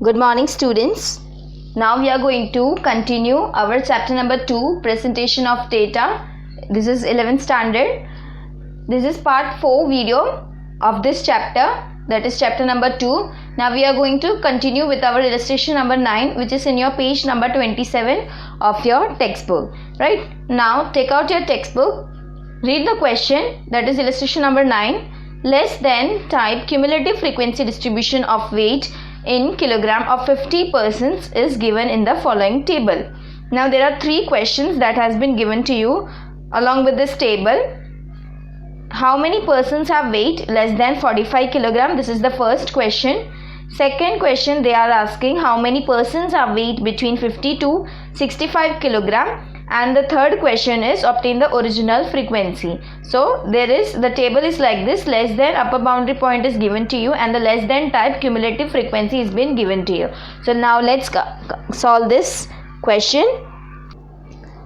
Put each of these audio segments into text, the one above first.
Good morning, students. Now we are going to continue our chapter number 2, presentation of data. This is 11th standard. This is part 4 video of this chapter, that is chapter number 2. Now we are going to continue with our illustration number 9, which is in your page number 27 of your textbook. Right? Now take out your textbook, read the question, that is illustration number 9. Less than type cumulative frequency distribution of weight in kilogram of 50 persons is given in the following table. Now there are 3 questions that has been given to you along with this table. How many persons have weight less than 45 kilogram? This is the first question. Second question, they are asking how many persons have weight between 50 to 65 kilogram. And the third question is obtain the original frequency. So the table is like this: less than upper boundary point is given to you and the less than type cumulative frequency is been given to you. So now let's solve this question.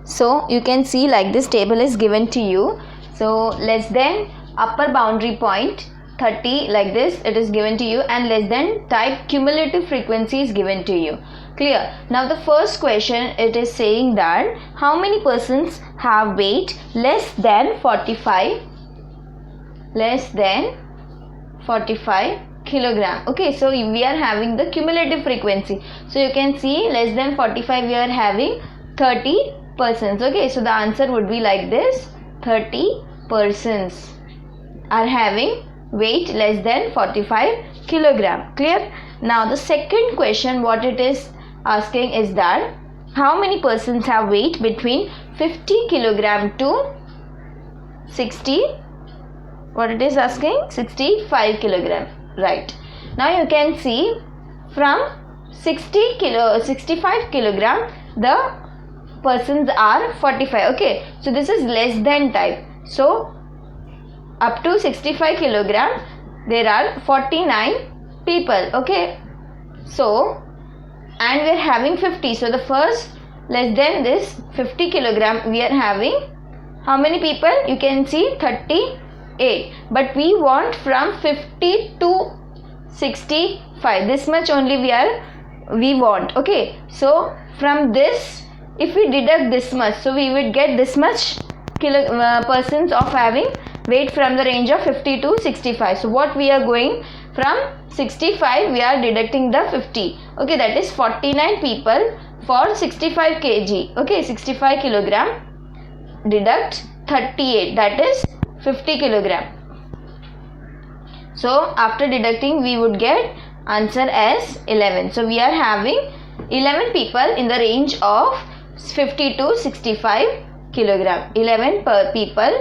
So you can see like this table is given to you. So less than upper boundary point 30, like this it is given to you, and less than type cumulative frequency is given to you. Clear? Now the first question, it is saying that how many persons have weight less than 45 kilogram. Okay, so we are having the cumulative frequency. So you can see less than 45 we are having 30 persons. Okay, so the answer would be like this: 30 persons are having weight less than 45 kilogram. Clear? Now the second question, what it is asking is that how many persons have weight between 50 kilogram to 65 kilogram. Right? Now you can see from 65 kilogram the persons are 45. Okay, so this is less than type. So up to 65 kilogram there are 49 people. Okay, so and we are having 50. So the first, less than this 50 kilogram, we are having how many people? You can see 38. But we want from 50 to 65. This much only we want. Okay, so from this, if we deduct this much, so we would get this much persons of having weight from the range of 50 to 65. So what we are going from 65, we are deducting the 50. Okay, that is 49 people for 65 kg. Okay, 65 kilogram, deduct 38, that is 50 kilogram. So after deducting, we would get answer as 11. So we are having 11 people in the range of 50 to 65 kilogram. 11 per people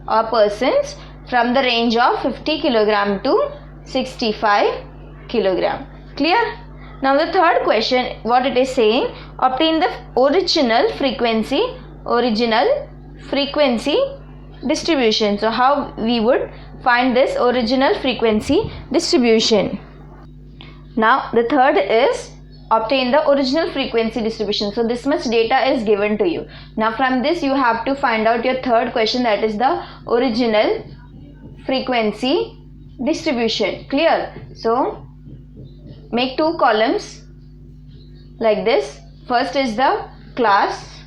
or persons from the range of 50 kilogram to 65 kilogram. Clear? Now the third question, what it is saying, obtain the original frequency distribution. So how we would find this original frequency distribution? Now the third is obtain the original frequency distribution. So this much data is given to you. Now from this you have to find out your third question, that is the original frequency distribution. Clear? So make 2 columns like this. First is the class,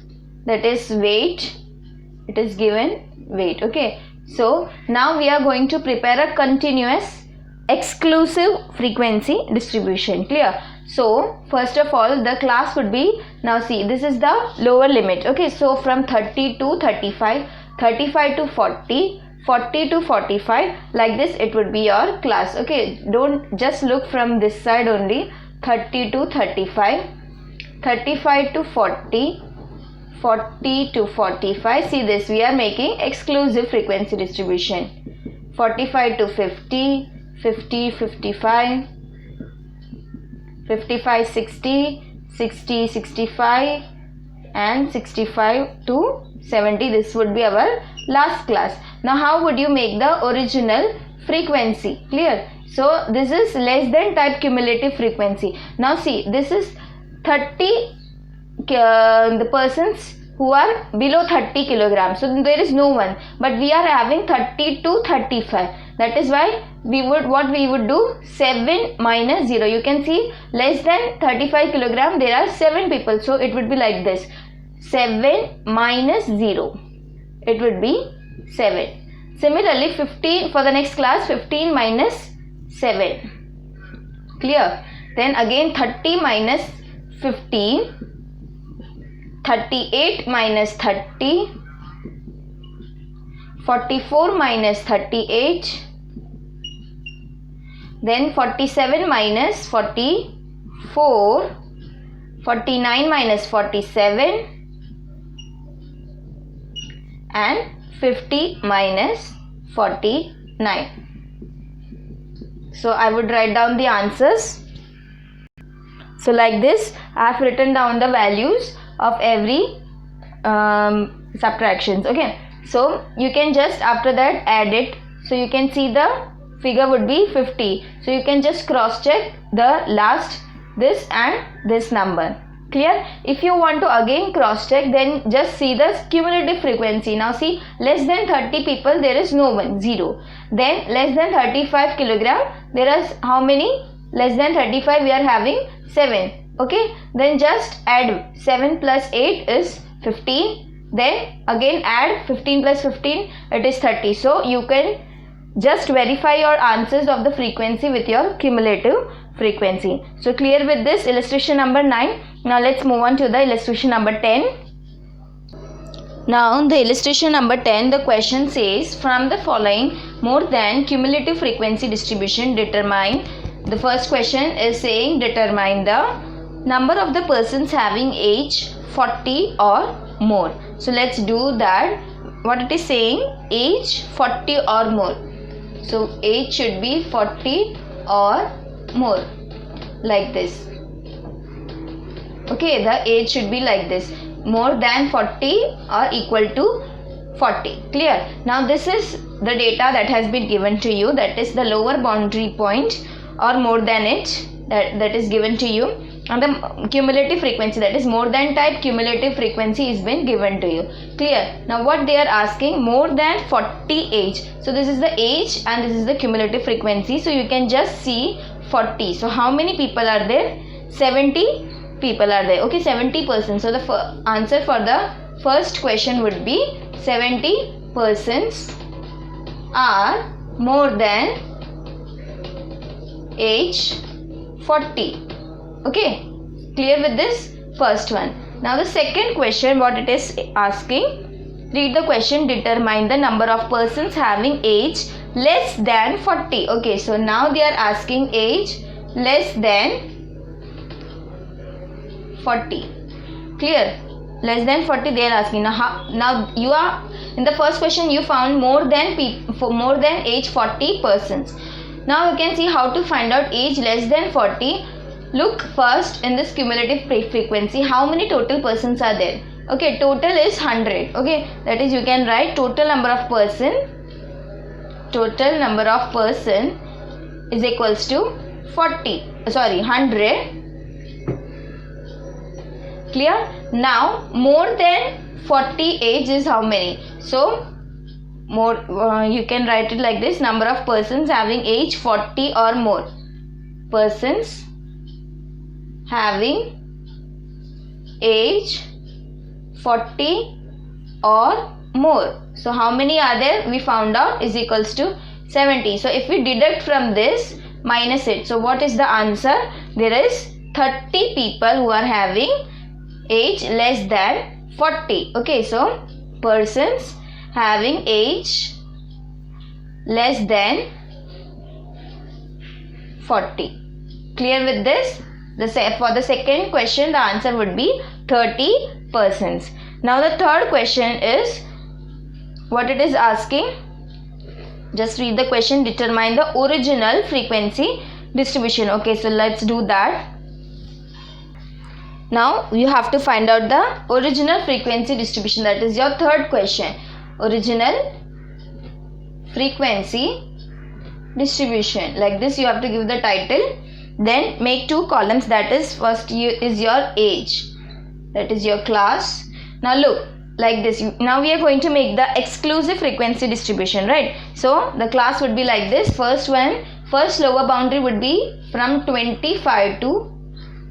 that is weight. It is given weight. Okay, so now we are going to prepare a continuous exclusive frequency distribution. Clear? So first of all, the class would be, now see, this is the lower limit. Okay, so from 30 to 35, 35 to 40, 40 to 45, like this it would be your class. Okay, don't just look from this side only. 30 to 35, 35 to 40, 40 to 45. See this, we are making exclusive frequency distribution. 45 to 50, 50, 55, 55, 60, 60, 65, and 65 to 70. This would be our last class. Now how would you make the original frequency? Clear? So this is less than type cumulative frequency. Now see, this is 30 the persons who are below 30 kilograms. So there is no one, but we are having 30 to 35. That is why what we would do, 7 minus 0. You can see less than 35 kilogram there are 7 people, so it would be like this, 7 minus 0, it would be 7. Similarly 15 for the next class, 15 minus 7. Clear? Then again 30 minus 15, 38 minus 30, 44 minus 38, then 47 minus 44, 49 minus 47 and 50 minus 49. So I would write down the answers. So like this I have written down the values of every subtractions. Okay, so you can just after that add it. So you can see the figure would be 50. So you can just cross check the last this and this number. Clear? If you want to again cross check, then just see the cumulative frequency. Now see, less than 30 people there is no one, 0. Then less than 35 kilogram there is how many? Less than 35 we are having 7. Okay, then just add 7 plus 8 is 15. Then again add 15 plus 15, it is 30. So you can just verify your answers of the frequency with your cumulative frequency. So clear with this illustration number 9. Now let's move on to the illustration number 10. Now the illustration number 10, the question says, from the following more than cumulative frequency distribution determine. The first question is saying determine the number of the persons having age 40 or more. So let's do that. What it is saying, age 40 or more. So age should be 40 or more, like this. Okay, the age should be like this, more than 40 or equal to 40. Clear? Now this is the data that has been given to you, that is the lower boundary point or more than it, that is given to you, and the cumulative frequency, that is more than type cumulative frequency is been given to you. Clear? Now what they are asking, more than 40 age. So this is the age and this is the cumulative frequency. So you can just see 40. So how many people are there? 70 people are there. Okay, 70%. So the answer for the first question would be 70 persons are more than age 40. Okay, clear with this first one. Now the second question, what it is asking, read the question, determine the number of persons having age less than 40. Okay, so now they are asking age less than 40. Clear? Less than 40 they are asking. Now you are in the first question you found more than age 40 persons. Now you can see how to find out age less than 40. Look first in this cumulative frequency, how many total persons are there. Okay, total is 100. Okay, that is you can write total number of person is equals to 100. Clear? Now more than 40 age is how many? So more you can write it like this, number of persons having age 40 or more. Persons having age 40 or more. So how many are there? We found out is equals to 70. So if we deduct from this, minus it. So what is the answer? There is 30 people who are having age less than 40. Okay, so persons having age less than 40. Clear with this? For the second question, the answer would be 30 persons. Now the third question is, what it is asking, just read the question, determine the original frequency distribution. Okay, so let's do that. Now you have to find out the original frequency distribution, that is your third question. Original frequency distribution, like this you have to give the title, then make two columns, that is first is your age, that is your class. Now look, like this. Now we are going to make the exclusive frequency distribution, right? So the class would be like this. First lower boundary would be from 25 to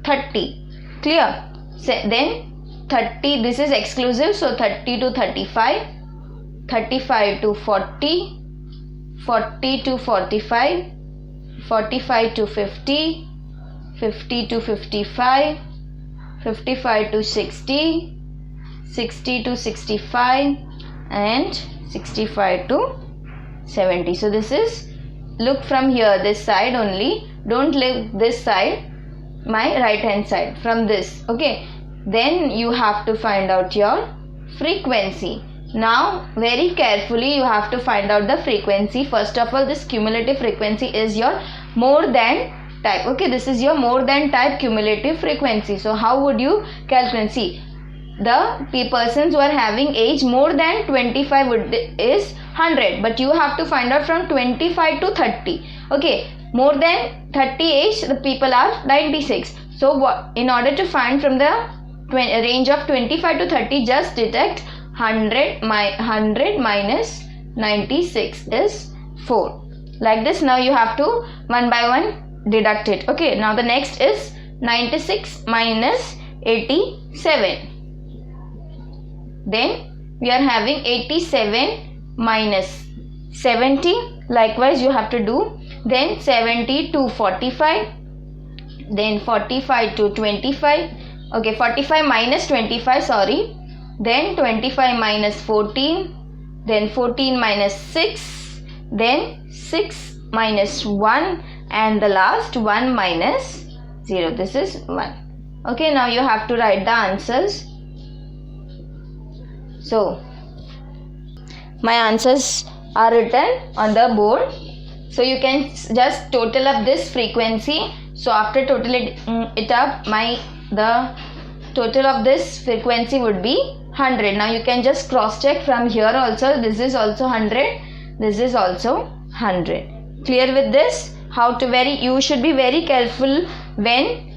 30. Clear? Then 30, this is exclusive, so 30 to 35, 35 to 40, 40 to 45, 45 to 50, 50 to 55, 55 to 60, 60 to 65, and 65 to 70. So this is, look from here, this side only, don't look this side, my right hand side, from this. Okay, then you have to find out your frequency. Now very carefully you have to find out the frequency. First of all, this cumulative frequency is your more than type. Okay, this is your more than type cumulative frequency. So how would you calculate? See, the persons who are having age more than 25 is 100, but you have to find out from 25 to 30. Okay, more than 30 age, the people are 96. So what, in order to find from the range of 25 to 30, just deduct 100 minus 96 is 4. Like this. Now you have to one by one deduct it. Okay, now the next is 96 minus 87. Then we are having 87 minus 70. Likewise you have to do. Then 70 to 45. Then 45 to 25. Okay, 45 minus 25, sorry. Then 25 minus 14. Then 14 minus 6. Then 6 minus 1. And the last 1 minus 0. This is 1. Okay, now you have to write the answers. So my answers are written on the board. So you can just total up this frequency. So after totaling it up, the total of this frequency would be 100. Now you can just cross check from here also. This is also 100. This is also 100. Clear with this? You should be very careful when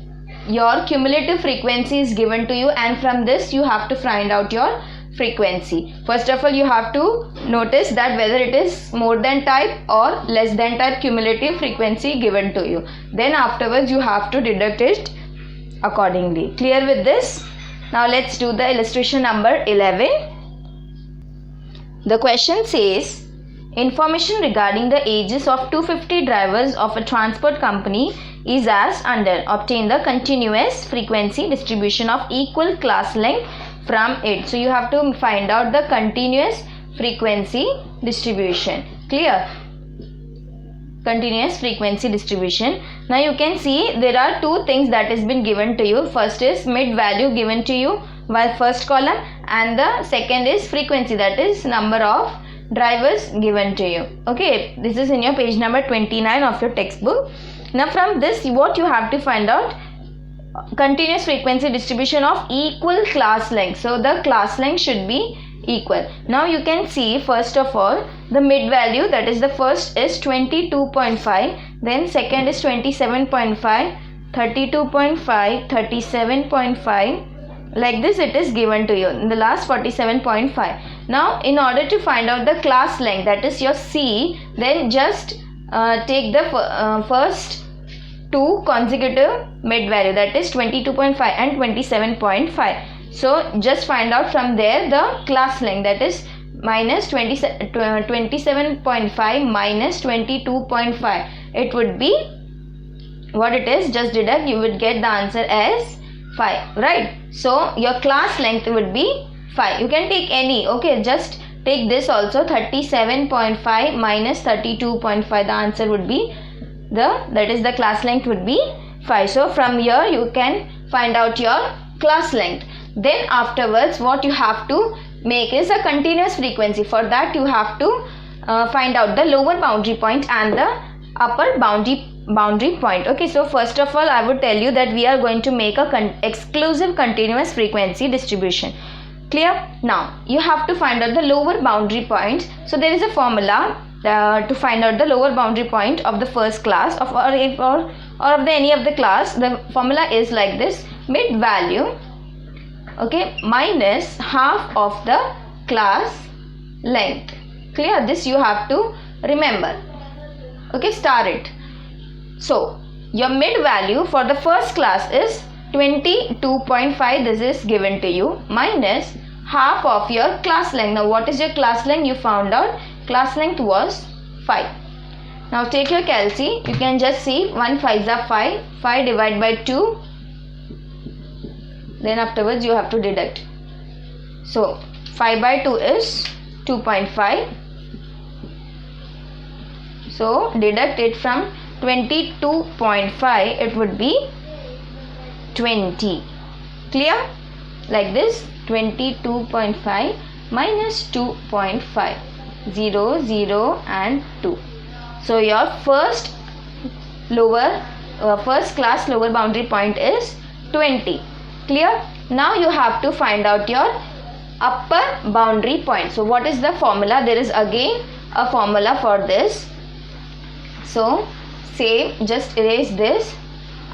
your cumulative frequency is given to you, and from this you have to find out your frequency. First of all, you have to notice that whether it is more than type or less than type cumulative frequency given to you. Then afterwards you have to deduct it accordingly. Clear with this? Now let's do the illustration number 11. The question says, information regarding the ages of 250 drivers of a transport company is as under. Obtain the continuous frequency distribution of equal class length from it. So you have to find out the continuous frequency distribution. Clear? Continuous frequency distribution. Now you can see there are two things that has been given to you. First is mid value given to you by first column, and the second is frequency, that is number of drivers given to you. Okay, this is in your page number 29 of your textbook. Now from this, what you have to find out, continuous frequency distribution of equal class length. So the class length should be equal. Now you can see, first of all, the mid value, that is the first is 22.5, then second is 27.5, 32.5, 37.5, like this it is given to you. In the last 47.5. Now in order to find out the class length, that is your C, then just take the first two consecutive mid value, that is 22.5 and 27.5. So just find out from there the class length, that is minus 27.5 minus 22.5. It would be what it is, just deduct, you would get the answer as 5, right? So your class length would be 5. You can take any, okay, just take this also, 37.5 minus 32.5. The answer would be that is the class length would be 5. So from here you can find out your class length. Then afterwards what you have to make is a continuous frequency. For that you have to find out the lower boundary point and the upper boundary point. Okay, so first of all I would tell you that we are going to make a exclusive continuous frequency distribution. Clear? Now you have to find out the lower boundary point. So there is a formula to find out the lower boundary point of the first class of or of the any of the class. The formula is like this: mid value okay, minus half of the class length. Clear? This you have to remember. Okay, star it. So your mid value for the first class is 22.5. This is given to you, minus half of your class length. Now what is your class length? You found out class length was 5. Now take your calci. You can just see 1 5s are 5. 5 divided by 2. Then afterwards you have to deduct. So 5 by 2 is 2.5. So deduct it from 22.5. It would be 20. Clear? Like this, 22.5 minus 2.5. 0, 0 and 2. So your first class lower boundary point is 20. Clear? Now you have to find out your upper boundary point. So what is the formula? There is again a formula for this. So same, just erase this.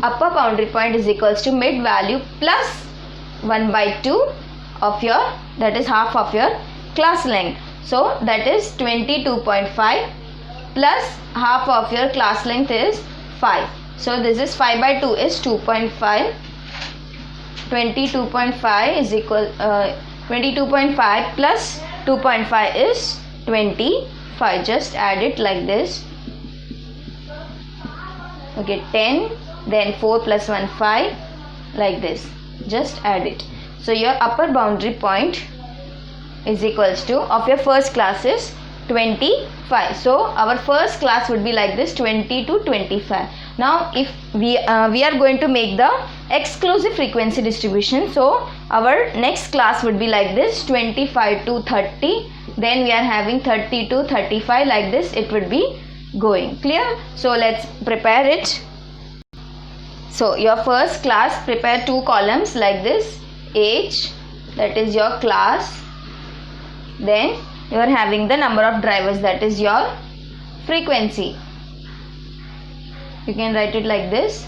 Upper boundary point is equals to mid value plus 1 by 2 of your, that is half of your class length. So that is 22.5 plus half of your class length is 5. So this is 5 by 2 is 2.5. 22.5 is equal 22.5 plus 2.5 is 25. Just add it like this. Okay, 10, then 4 plus 1 5, like this. Just add it. So your upper boundary point is equals to of your first class is 25. So our first class would be like this, 20 to 25. Now if we are going to make the exclusive frequency distribution, so our next class would be like this, 25 to 30. Then we are having 30 to 35, like this it would be going. Clear? So let's prepare it. So your first class, prepare 2 columns like this. Age, that is your class. Then you are having the number of drivers, that is your frequency. You can write it like this.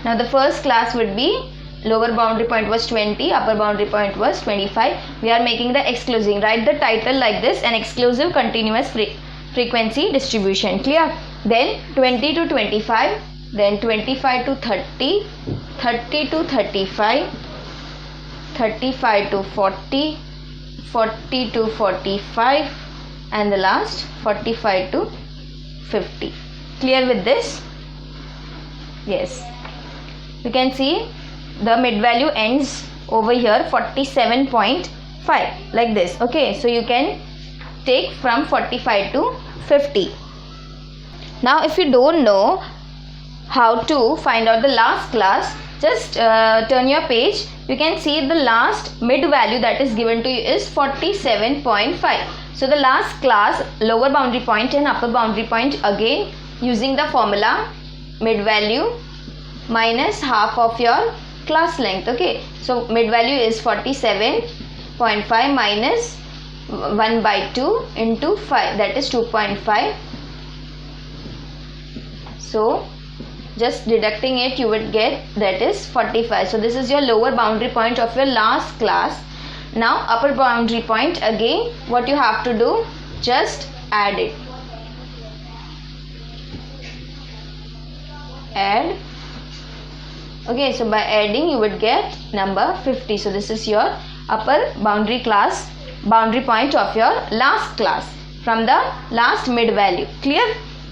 Now the first class would be lower boundary point was 20, upper boundary point was 25. We are making the exclusive. Write the title like this, an exclusive continuous frequency distribution. Clear? Then 20 to 25, then 25 to 30, 30 to 35, 35 to 40, 40 to 45, and the last 45 to 50. Clear with this? Yes. You can see the mid value ends over here 47.5, like this. Okay, so you can take from 45 to 50. Now if you don't know how to find out the last class, just turn your page. You can see the last mid value that is given to you is 47.5. So the last class lower boundary point and upper boundary point, again using the formula mid value minus half of your class length. Okay, so mid value is 47.5 minus 1 by 2 into 5, that is 2.5. So just deducting it, you would get that is 45. So this is your lower boundary point of your last class. Now upper boundary point, again what you have to do, just add it. Add. Okay, so by adding you would get number 50. So this is your upper boundary point of your last class from the last mid value. Clear?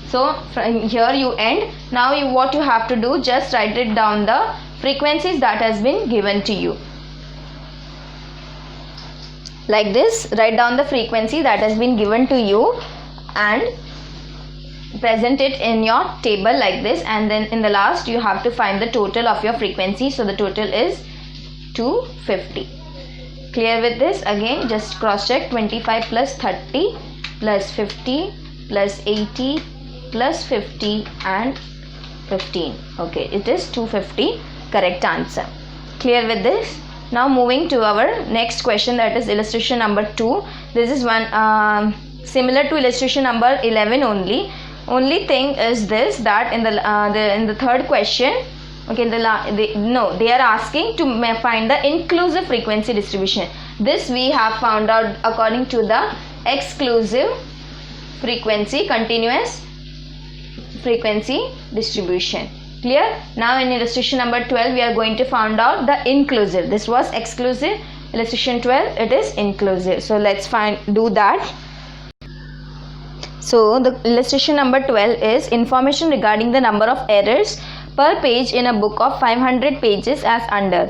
So from here you end. Now what you have to do, just write it down the frequencies that has been given to you. Like this, write down the frequency that has been given to you and present it in your table like this, and then in the last you have to find the total of your frequency. So the total is 250. Clear with this? Again just cross check. 25 plus 30 plus 50 plus 80 plus 50 and 15. Okay, it is 250, correct answer. Clear with this? Now moving to our next question, that is illustration number 2. This is one similar to illustration number 11 only. Only thing is this, that in the third question Okay, they are asking to find the inclusive frequency distribution. This we have found out according to the exclusive frequency, continuous frequency distribution. Clear? Now in illustration number 12 we are going to find out the inclusive. This was exclusive. Illustration 12 it is inclusive. So let's do that. So the illustration number 12 is information regarding the number of errors per page in a book of 500 pages as under.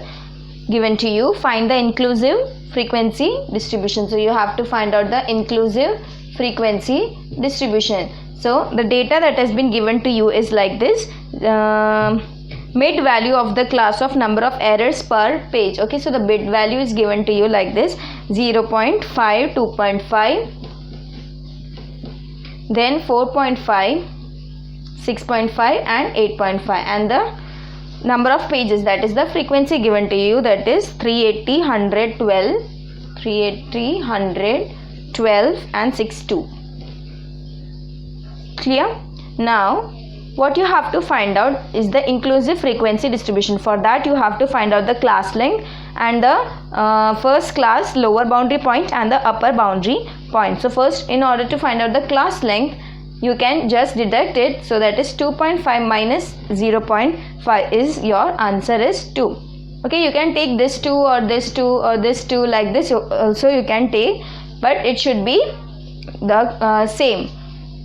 Given to you, find the inclusive frequency distribution. So you have to find out the inclusive frequency distribution. So the data that has been given to you is like this. Mid value of the class of number of errors per page. Okay, so the bit value is given to you like this: 0.5, 2.5, then 4.5, 6.5 and 8.5, and the number of pages, that is the frequency given to you, that is 380, 112, 380, 112 and 62. Clear? Now what you have to find out is the inclusive frequency distribution. For that you have to find out the class length and the first class lower boundary point and the upper boundary point. So first, in order to find out the class length, you can just deduct it. So that is 2.5 minus 0.5 is your answer is 2. Okay, you can take this 2 or this 2 or this 2 like this also you can take, but it should be the same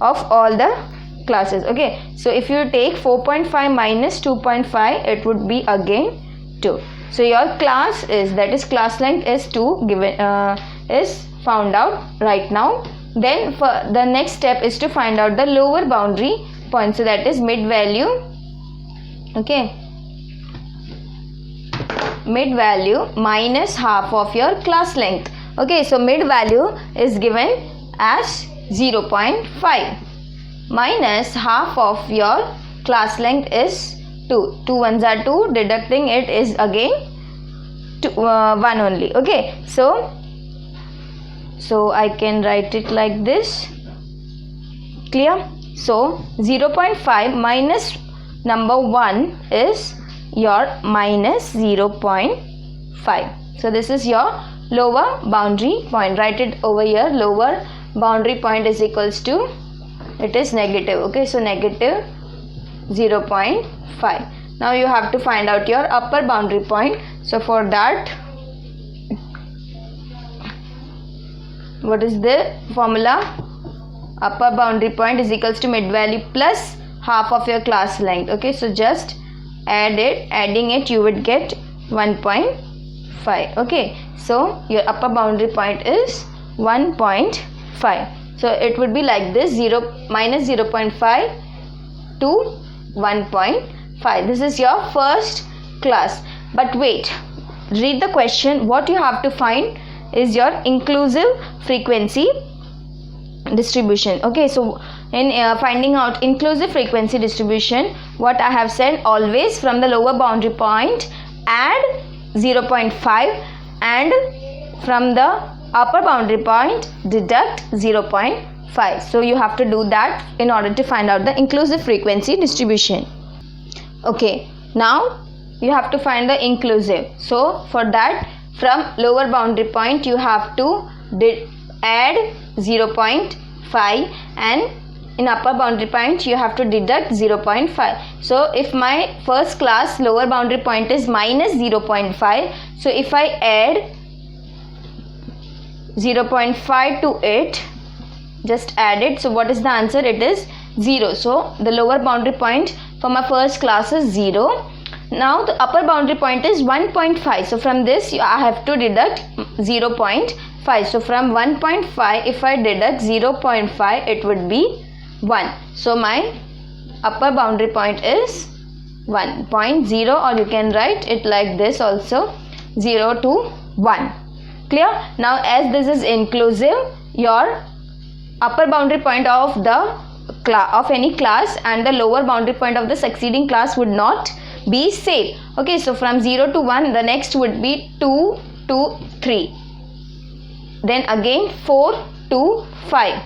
of all the classes. Okay, so if you take 4.5 minus 2.5, it would be again 2. So your class is, that is class length is 2 given is found out right now. Then for the next step is to find out the lower boundary point. So that is mid value. Okay, mid value minus half of your class length. Okay, so mid value is given as 0.5 minus half of your class length is 2. 2 ones are 2, deducting it is again 1 only. Okay, so I can write it like this. Clear? So 0.5 minus number 1 is your minus 0.5. So this is your lower boundary point. Write it over here. Lower boundary point is equals to, it is negative. Okay, so negative 0.5. Now you have to find out your upper boundary point. So for that, what is the formula? Upper boundary point is equals to mid value plus half of your class length. Okay, so just add it. Adding it, you would get 1.5. Okay, so your upper boundary point is 1.5. So it would be like this: 0 minus 0.5 to 1.5. This is your first class. But wait, read the question. What you have to find is your inclusive frequency distribution. Okay, so in finding out inclusive frequency distribution, what I have said, always from the lower boundary point add 0.5 and from the upper boundary point deduct 0.5. So you have to do that in order to find out the inclusive frequency distribution. Okay, now you have to find the inclusive. So for that, from lower boundary point you have to add 0.5 and in upper boundary point you have to deduct 0.5. So if my first class lower boundary point is minus 0.5, so if I add 0.5 to it, just add it. So what is the answer? It is 0. So the lower boundary point for my first class is 0. Now the upper boundary point is 1.5. So from this I have to deduct 0.5. So from 1.5 if I deduct 0.5, it would be 1. So my upper boundary point is 1.0, or you can write it like this also, 0 to 1. Clear? Now as this is inclusive, your upper boundary point of the of any class and the lower boundary point of the succeeding class would not be same. Okay, so from 0 to 1, the next would be 2 to 3, then again 4 to 5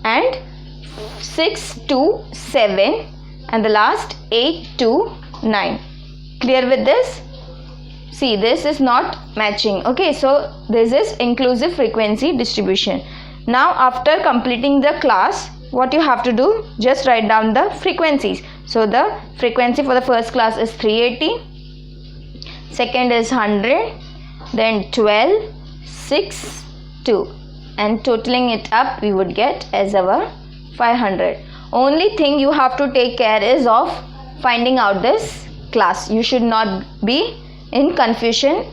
and 6 to 7 and the last 8 to 9. Clear with this? See, this is not matching. Okay, so this is inclusive frequency distribution. Now after completing the class, what you have to do, just write down the frequencies. So the frequency for the first class is 380, second is 100, then 12, 6, 2, and totaling it up we would get as our 500. Only thing you have to take care is of finding out this class. You should not be in confusion,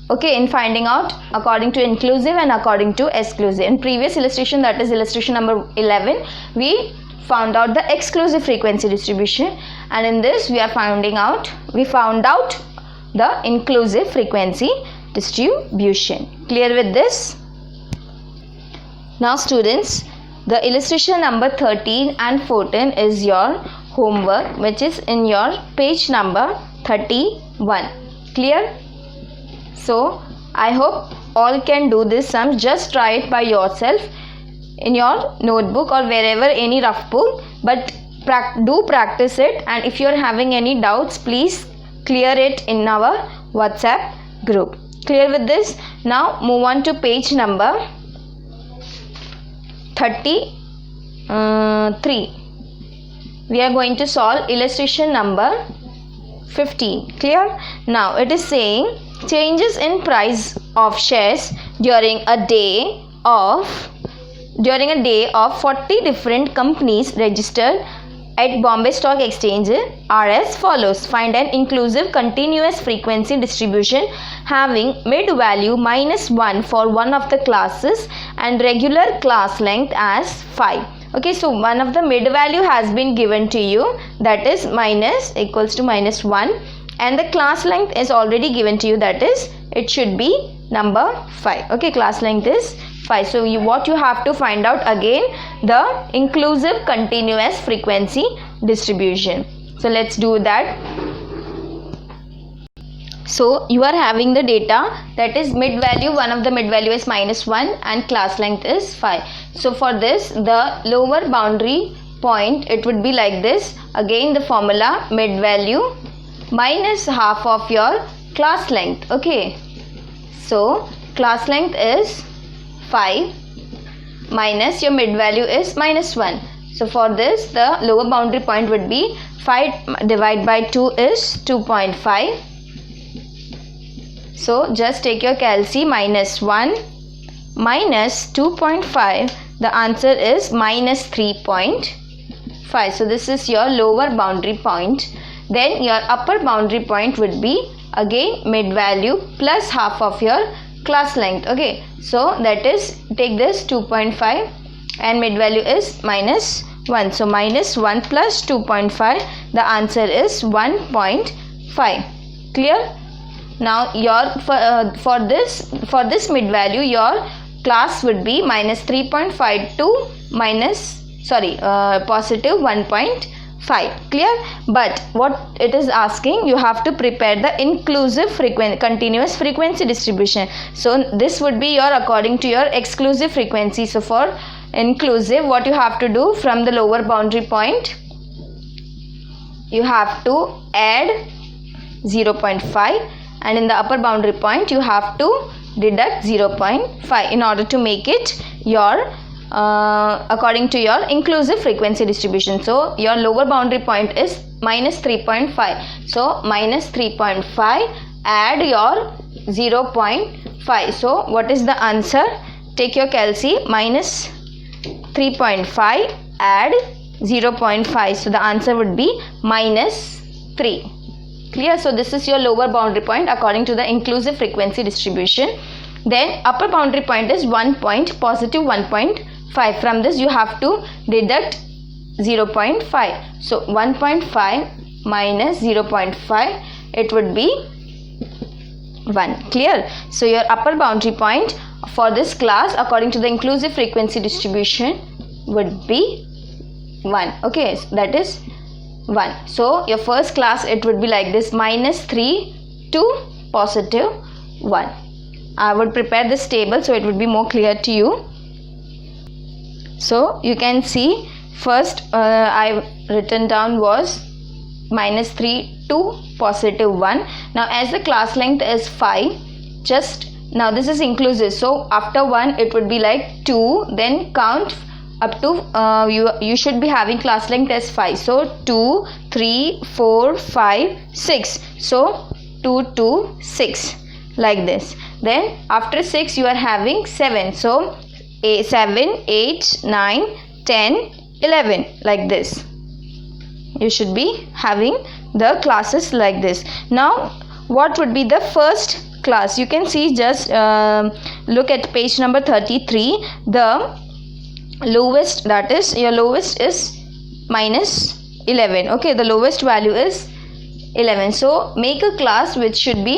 okay, in finding out according to inclusive and according to exclusive. In previous illustration, that is illustration number 11, we found out the exclusive frequency distribution, and in this we found out the inclusive frequency distribution. Clear with this? Now students, the illustration number 13 and 14 is your homework, which is in your page number 31. Clear? So I hope all can do this sum. Just try it by yourself in your notebook or wherever, any rough book, but do practice it, and if you are having any doubts, please clear it in our WhatsApp group. Clear with this? Now move on to page number 33. We are going to solve illustration number 15. Clear? Now it is saying changes in price of shares during a day of 40 different companies registered at Bombay Stock Exchange are as follows. Find an inclusive continuous frequency distribution having mid value -1 for one of the classes and regular class length as 5. Okay, so one of the mid value has been given to you, that is minus equals to -1, and the class length is already given to you, that is it should be number 5. Okay, class length is 5. So what you have to find out again, the inclusive continuous frequency distribution. So let's do that. So you are having the data, that is mid value, one of the mid value is -1 and class length is 5. So for this, the lower boundary point, it would be like this. Again the formula, mid value minus half of your class length. Okay, so class length is 5 minus your mid value is -1. So for this, the lower boundary point would be 5 divided by 2 is 2.5. So just take your calci, -1 minus 2.5, the answer is -3.5. So this is your lower boundary point. Then your upper boundary point would be again mid value plus half of your class length. Okay, so that is, take this 2.5 and mid value is -1. So -1 plus 2.5, the answer is 1.5. Clear? Now your for this mid value, your class would be -3.5 to positive 1.5. Clear? But what it is asking, you have to prepare the inclusive continuous frequency distribution. So this would be your according to your exclusive frequency. So for inclusive, what you have to do, from the lower boundary point you have to add 0.5, and in the upper boundary point you have to deduct 0.5 in order to make it your according to your inclusive frequency distribution. So your lower boundary point is -3.5. So -3.5, add your 0.5. So what is the answer? Take your calci, -3.5 add 0.5. So the answer would be -3. Clear? So this is your lower boundary point according to the inclusive frequency distribution. Then upper boundary point is positive 1.5. From this you have to deduct 0.5. So 1.5 minus 0.5, it would be 1. Clear? So your upper boundary point for this class according to the inclusive frequency distribution would be 1. Okay, that is 1. So your first class, it would be like this, -3 to positive 1. I would prepare this table so it would be more clear to you. So you can see, first I written down was -3 to positive 1. Now as the class length is 5, just now this is inclusive, so after 1 it would be like 2, then count up to you should be having class length as 5, so 2, 3, 4, 5, 6, so 2, 2, 6, like this. Then after 6 you are having 7, so 7, 8, 9, 10, 11, like this. You should be having the classes like this. Now what would be the first class? You can see, just look at page number 33. The lowest, that is your lowest is minus 11. Okay, the lowest value is 11. So make a class which should be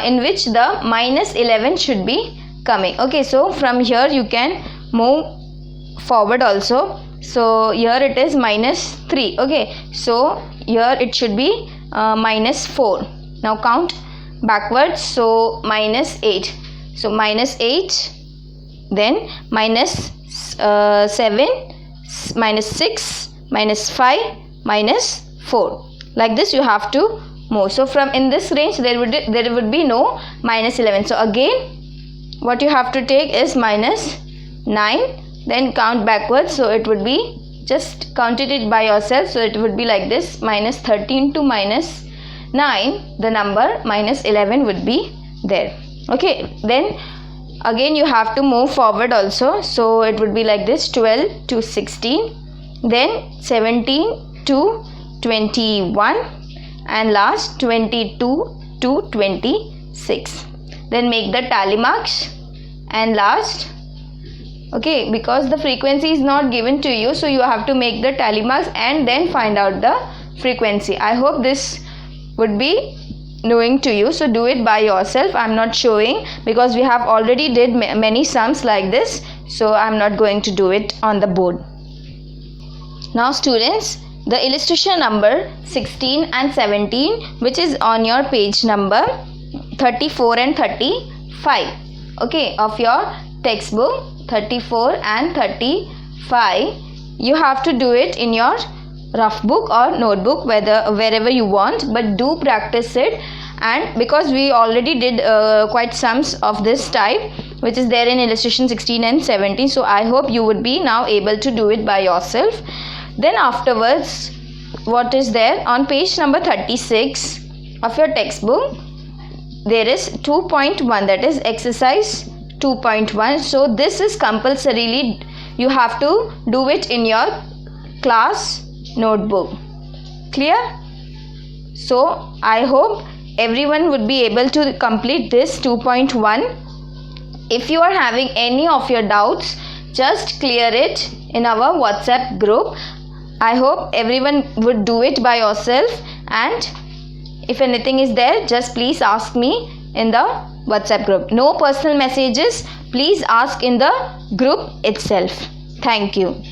in which the minus 11 should be coming. Okay, so from here you can move forward also. So here it is minus 3. Okay, so here it should be minus 4. Now count backwards. So minus 8. So minus 8, then minus 7, minus 6, minus 5, minus 4. Like this you have to move. So from in this range there would be no minus 11. So again what you have to take is minus 9. Then count backwards, so it would be, just counted it by yourself, so it would be like this, minus 13 to minus 9, the number minus 11 would be there. Okay, then again you have to move forward also, so it would be like this, 12 to 16, then 17 to 21, and last 22 to 26. Then make the tally marks, and last, okay, because the frequency is not given to you, so you have to make the tally marks and then find out the frequency. I hope this would be knowing to you, so do it by yourself. I'm not showing because we have already did many sums like this, so I'm not going to do it on the board. Now students, the illustration number 16 and 17, which is on your page number 34 and 35, okay, of your textbook, 34 and 35. You have to do it in your rough book or notebook, wherever you want, but do practice it. And because we already did quite sums of this type, which is there in illustration 16 and 17, so I hope you would be now able to do it by yourself. Then afterwards, what is there on page number 36 of your textbook, there is 2.1, that is exercise 2.1. so this is compulsorily you have to do it in your class notebook. Clear? So I hope everyone would be able to complete this 2.1. If you are having any of your doubts, just clear it in our WhatsApp group. I hope everyone would do it by yourself, and if anything is there, just please ask me in the WhatsApp group. No personal messages, please ask in the group itself. Thank you.